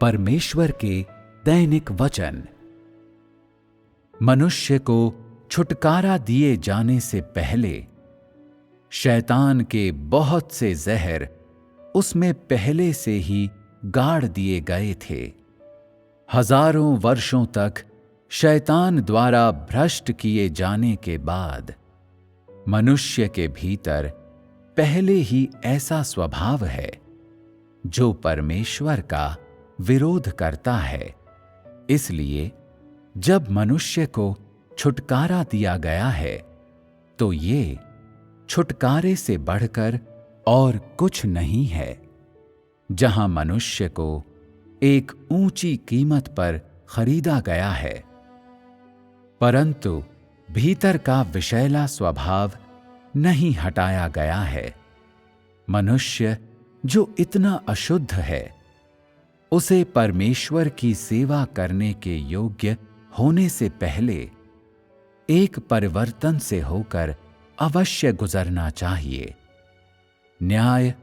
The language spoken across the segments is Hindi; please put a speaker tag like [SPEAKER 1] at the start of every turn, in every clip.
[SPEAKER 1] परमेश्वर के दैनिक वचन। मनुष्य को छुटकारा दिए जाने से पहले शैतान के बहुत से जहर उसमें पहले से ही गाड़ दिए गए थे। हजारों वर्षों तक शैतान द्वारा भ्रष्ट किए जाने के बाद मनुष्य के भीतर पहले ही ऐसा स्वभाव है जो परमेश्वर का विरोध करता है। इसलिए जब मनुष्य को छुटकारा दिया गया है तो ये छुटकारे से बढ़कर और कुछ नहीं है। जहां मनुष्य को एक ऊंची कीमत पर खरीदा गया है, परंतु भीतर का विषैला स्वभाव नहीं हटाया गया है। मनुष्य जो इतना अशुद्ध है, उसे परमेश्वर की सेवा करने के योग्य होने से पहले एक परिवर्तन से होकर अवश्य गुजरना चाहिए। न्याय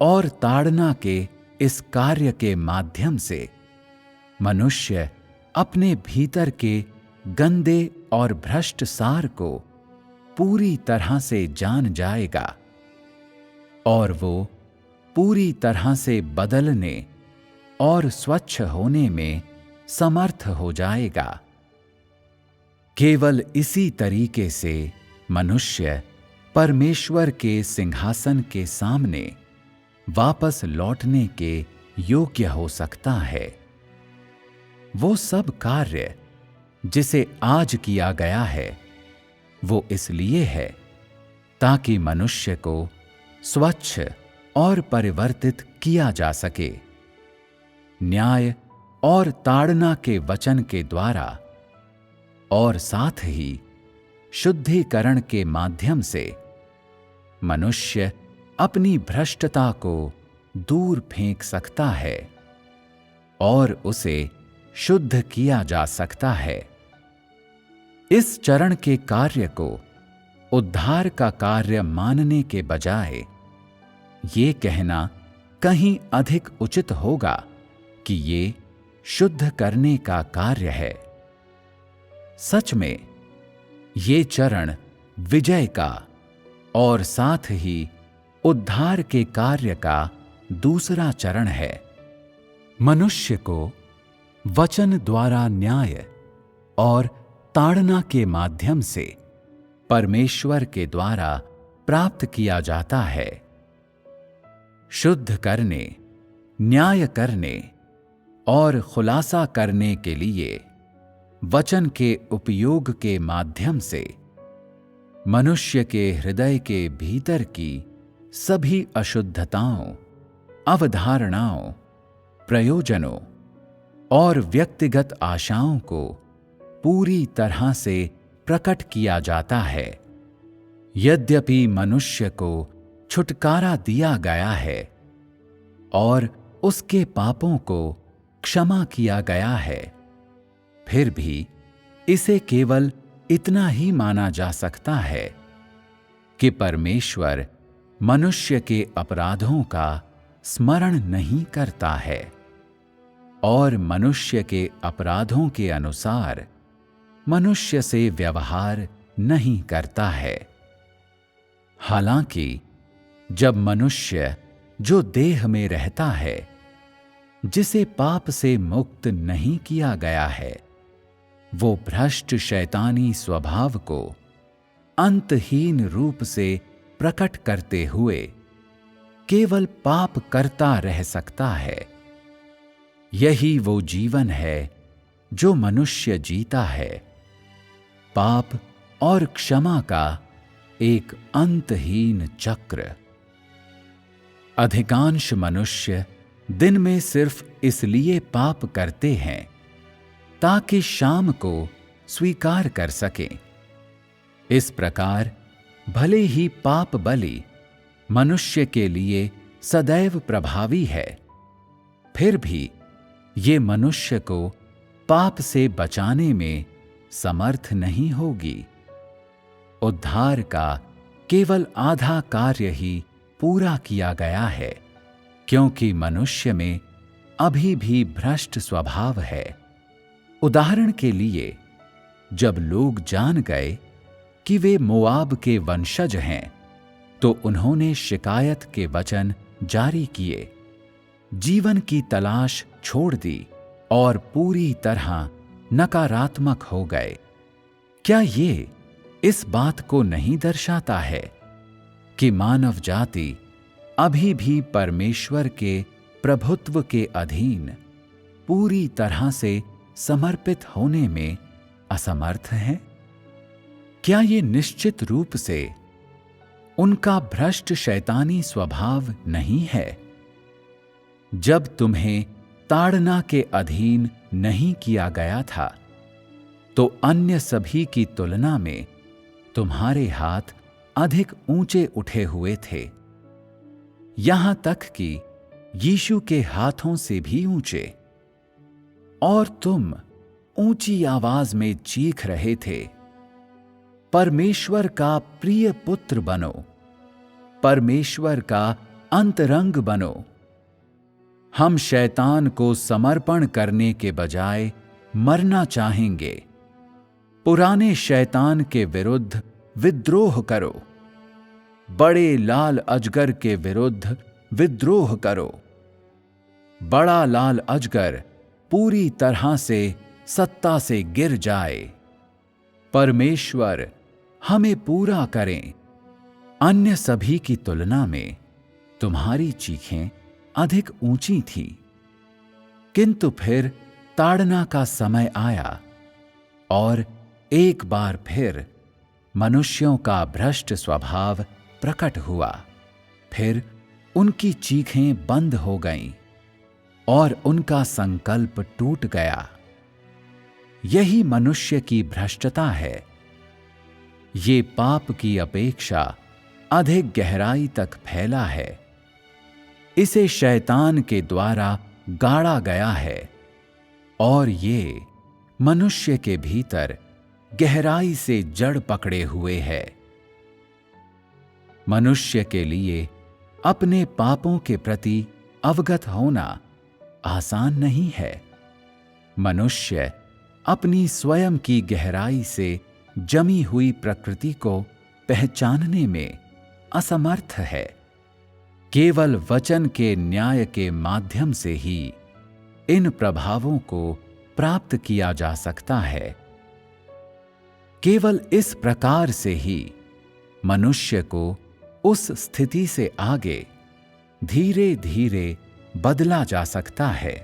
[SPEAKER 1] और ताड़ना के इस कार्य के माध्यम से मनुष्य अपने भीतर के गंदे और भ्रष्ट सार को पूरी तरह से जान जाएगा और वो पूरी तरह से बदलने और स्वच्छ होने में समर्थ हो जाएगा। केवल इसी तरीके से मनुष्य परमेश्वर के सिंहासन के सामने वापस लौटने के योग्य हो सकता है। वो सब कार्य जिसे आज किया गया है, वो इसलिए है ताकि मनुष्य को स्वच्छ और परिवर्तित किया जा सके। न्याय और ताड़ना के वचन के द्वारा और साथ ही शुद्धिकरण के माध्यम से मनुष्य अपनी भ्रष्टता को दूर फेंक सकता है और उसे शुद्ध किया जा सकता है। इस चरण के कार्य को उद्धार का कार्य मानने के बजाय ये कहना कहीं अधिक उचित होगा कि ये शुद्ध करने का कार्य है। सच में ये चरण विजय का और साथ ही उद्धार के कार्य का दूसरा चरण है। मनुष्य को वचन द्वारा न्याय और ताड़ना के माध्यम से परमेश्वर के द्वारा प्राप्त किया जाता है। शुद्ध करने, न्याय करने और खुलासा करने के लिए वचन के उपयोग के माध्यम से मनुष्य के हृदय के भीतर की सभी अशुद्धताओं, अवधारणाओं, प्रयोजनों और व्यक्तिगत आशाओं को पूरी तरह से प्रकट किया जाता है। यद्यपि मनुष्य को छुटकारा दिया गया है और उसके पापों को क्षमा किया गया है, फिर भी इसे केवल इतना ही माना जा सकता है कि परमेश्वर मनुष्य के अपराधों का स्मरण नहीं करता है और मनुष्य के अपराधों के अनुसार मनुष्य से व्यवहार नहीं करता है। हालांकि जब मनुष्य जो देह में रहता है, जिसे पाप से मुक्त नहीं किया गया है, वो भ्रष्ट शैतानी स्वभाव को अंतहीन रूप से प्रकट करते हुए केवल पाप करता रह सकता है। यही वो जीवन है जो मनुष्य जीता है, पाप और क्षमा का एक अंतहीन चक्र। अधिकांश मनुष्य दिन में सिर्फ इसलिए पाप करते हैं ताकि शाम को स्वीकार कर सकें। इस प्रकार भले ही पाप बलि मनुष्य के लिए सदैव प्रभावी है, फिर भी ये मनुष्य को पाप से बचाने में समर्थ नहीं होगी। उद्धार का केवल आधा कार्य ही पूरा किया गया है, क्योंकि मनुष्य में अभी भी भ्रष्ट स्वभाव है। उदाहरण के लिए, जब लोग जान गए कि वे मोआब के वंशज हैं, तो उन्होंने शिकायत के वचन जारी किए, जीवन की तलाश छोड़ दी और पूरी तरह नकारात्मक हो गए। क्या ये इस बात को नहीं दर्शाता है कि मानव जाति अभी भी परमेश्वर के प्रभुत्व के अधीन पूरी तरह से समर्पित होने में असमर्थ है? क्या ये निश्चित रूप से उनका भ्रष्ट शैतानी स्वभाव नहीं है? जब तुम्हें ताड़ना के अधीन नहीं किया गया था, तो अन्य सभी की तुलना में तुम्हारे हाथ अधिक ऊंचे उठे हुए थे, यहां तक कि यीशु के हाथों से भी ऊंचे। और तुम ऊंची आवाज में चीख रहे थे, परमेश्वर का प्रिय पुत्र बनो, परमेश्वर का अंतरंग बनो। हम शैतान को समर्पण करने के बजाय मरना चाहेंगे। पुराने शैतान के विरुद्ध विद्रोह करो, बड़े लाल अजगर के विरुद्ध विद्रोह करो। बड़ा लाल अजगर पूरी तरह से सत्ता से गिर जाए। परमेश्वर हमें पूरा करें। अन्य सभी की तुलना में तुम्हारी चीखें अधिक ऊंची थी, किंतु फिर ताड़ना का समय आया और एक बार फिर मनुष्यों का भ्रष्ट स्वभाव प्रकट हुआ। फिर उनकी चीखें बंद हो गईं और उनका संकल्प टूट गया। यही मनुष्य की भ्रष्टता है। ये पाप की अपेक्षा अधिक गहराई तक फैला है। इसे शैतान के द्वारा गाड़ा गया है और ये मनुष्य के भीतर गहराई से जड़ पकड़े हुए है। मनुष्य के लिए अपने पापों के प्रति अवगत होना आसान नहीं है। मनुष्य अपनी स्वयं की गहराई से जमी हुई प्रकृति को पहचानने में असमर्थ है। केवल वचन के न्याय के माध्यम से ही इन प्रभावों को प्राप्त किया जा सकता है। केवल इस प्रकार से ही मनुष्य को उस स्थिति से आगे धीरे धीरे बदला जा सकता है